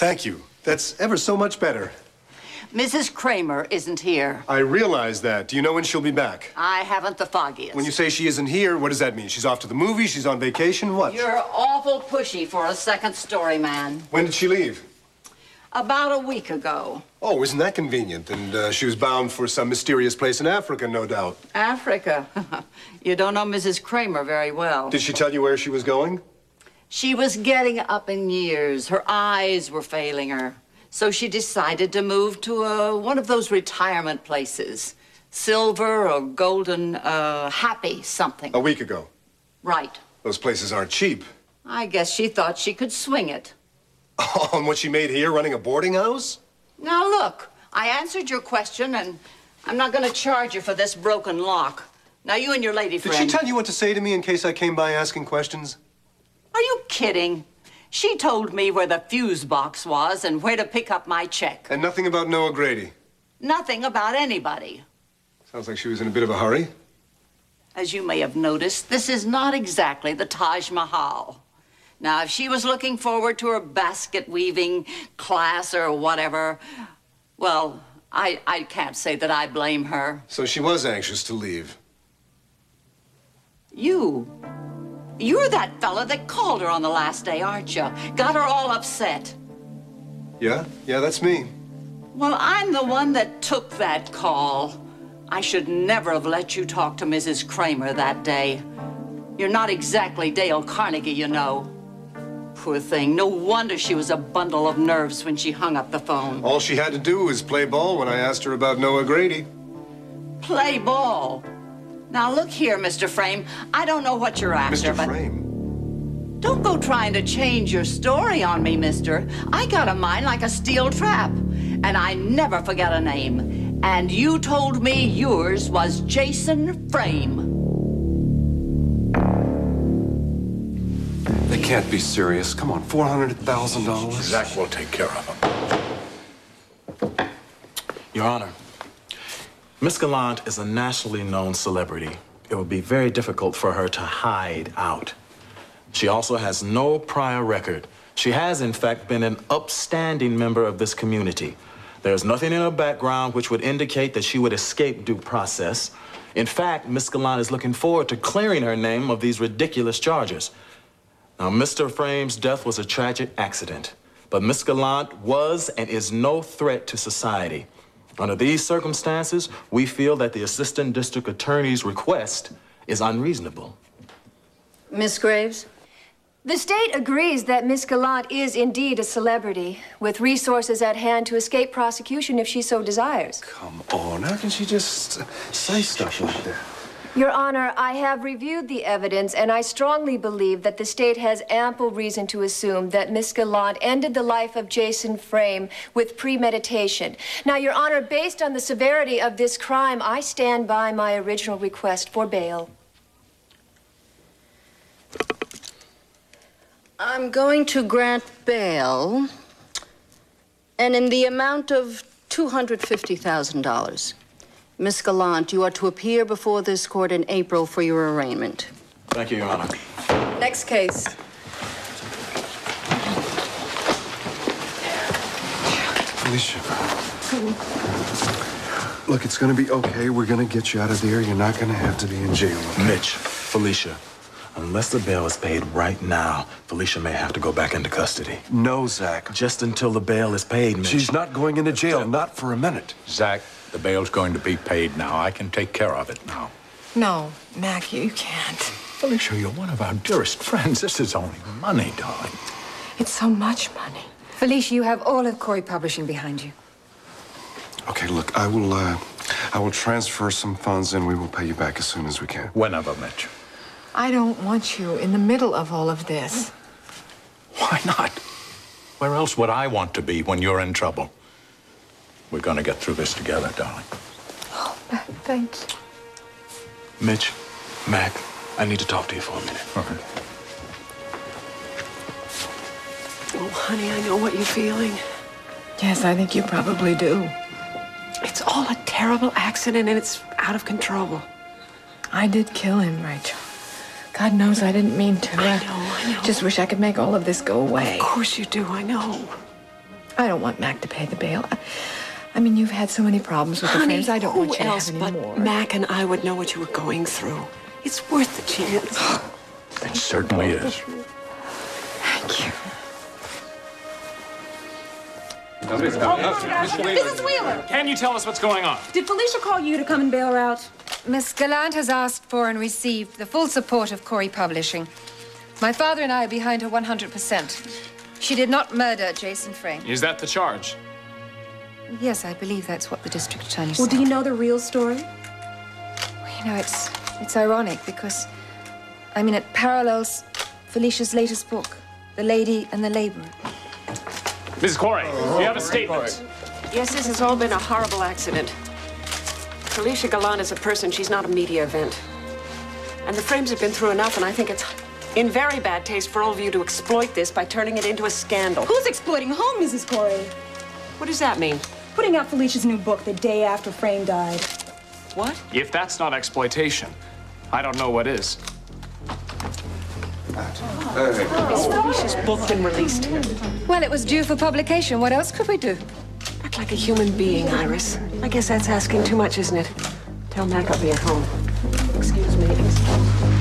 Thank you. That's ever so much better. Mrs. Cramer isn't here. I realize that. Do you know when she'll be back? I haven't the foggiest. When you say she isn't here, what does that mean? She's off to the movies? She's on vacation? What? You're awful pushy for a second story man. When did she leave? About a week ago. Oh, isn't that convenient? And she was bound for some mysterious place in Africa, no doubt. Africa? You don't know Mrs. Cramer very well. Did she tell you where she was going? She was getting up in years. Her eyes were failing her. So she decided to move to one of those retirement places. Silver or Golden, Happy something. A week ago? Right. Those places aren't cheap. I guess she thought she could swing it. Oh, and what she made here, running a boarding house? Now, look, I answered your question, and I'm not going to charge you for this broken lock. Now, you and your lady friend... Did she tell you what to say to me in case I came by asking questions? Are you kidding? She told me where the fuse box was and where to pick up my check. And nothing about Noah Grady? Nothing about anybody. Sounds like she was in a bit of a hurry. As you may have noticed, this is not exactly the Taj Mahal. Now, if she was looking forward to her basket weaving class or whatever, well, I can't say that I blame her. So she was anxious to leave? You're that fella that called her on the last day, aren't you? Got her all upset. Yeah, that's me. Well, I'm the one that took that call. I should never have let you talk to Mrs. Cramer that day. You're not exactly Dale Carnegie, you know. Poor thing. No wonder she was a bundle of nerves when she hung up the phone. All she had to do was play ball when I asked her about Noah Grady. Play ball? Now, look here, Mr. Frame. I don't know what you're after, Mr. Frame? Don't go trying to change your story on me, mister. I got a mind like a steel trap, and I never forget a name. And you told me yours was Jason Frame. They can't be serious. Come on, $400,000. Zach will take care of him. Your Honor, Miscallant is a nationally known celebrity. It would be very difficult for her to hide out. She also has no prior record. She has, in fact, been an upstanding member of this community. There's nothing in her background which would indicate that she would escape due process. In fact, Miscallant is looking forward to clearing her name of these ridiculous charges. Now, Mr. Frame's death was a tragic accident, but Miscallant was and is no threat to society. Under these circumstances, we feel that the Assistant District Attorney's request is unreasonable. Miss Graves? The state agrees that Miss Gallant is indeed a celebrity, with resources at hand to escape prosecution if she so desires. Come on, how can she just say stuff like that? Your Honor, I have reviewed the evidence, and I strongly believe that the state has ample reason to assume that Miss Gallant ended the life of Jason Frame with premeditation. Now, Your Honor, based on the severity of this crime, I stand by my original request for bail. I'm going to grant bail, and in the amount of $250,000. Miss Gallant, you are to appear before this court in April for your arraignment. Thank you, Your Honor. Next case. Felicia. Look, it's gonna be okay. We're gonna get you out of there. You're not gonna have to be in jail, okay? Mitch, Felicia, unless the bail is paid right now, Felicia may have to go back into custody. No, Zach. Just until the bail is paid, Mitch. She's not going into jail, not for a minute. Zach, the bail's going to be paid now. I can take care of it now. No, Mac, you can't. Felicia, you're one of our dearest friends. This is only money, darling. It's so much money. Felicia, you have all of Cory Publishing behind you. Okay, look, I will transfer some funds and we will pay you back as soon as we can. Whenever, Mitch. I don't want you in the middle of all of this. Why not? Where else would I want to be when you're in trouble? We're gonna get through this together, darling. Oh, Mac, thanks. Mitch, Mac, I need to talk to you for a minute. Okay. Oh, honey, I know what you're feeling. Yes, I think you probably do. It's all a terrible accident and it's out of control. I did kill him, Rachel. God knows I didn't mean to. I know. Just wish I could make all of this go away. Of course you do, I know. I don't want Mac to pay the bail. I mean, you've had so many problems with the frames. I don't want you to have any more. Who else but Mac and I would know what you were going through? It's worth the chance. It certainly is. Thank you. Mrs. Wheeler! Can you tell us what's going on? Did Felicia call you to come and bail her out? Miss Gallant has asked for and received the full support of Cory Publishing. My father and I are behind her 100%. She did not murder Jason Frame. Is that the charge? Yes, I believe that's what the district attorney Well, said. do you know the real story? Well, you know, it's ironic because, I mean, it parallels Felicia's latest book, The Lady and the Laborer. Mrs. Cory, you have a statement. Yes, this has all been a horrible accident. Felicia Gallant is a person. She's not a media event. And the Frames have been through enough, and I think it's in very bad taste for all of you to exploit this by turning it into a scandal. Who's exploiting whom, Mrs. Cory? What does that mean? Putting out Felicia's new book the day after Frame died. What? If that's not exploitation, I don't know what is. Has Felicia's book been released? Well, it was due for publication. What else could we do? Act like a human being, Iris. I guess that's asking too much, isn't it? Tell Mac I'll be at home. Excuse me.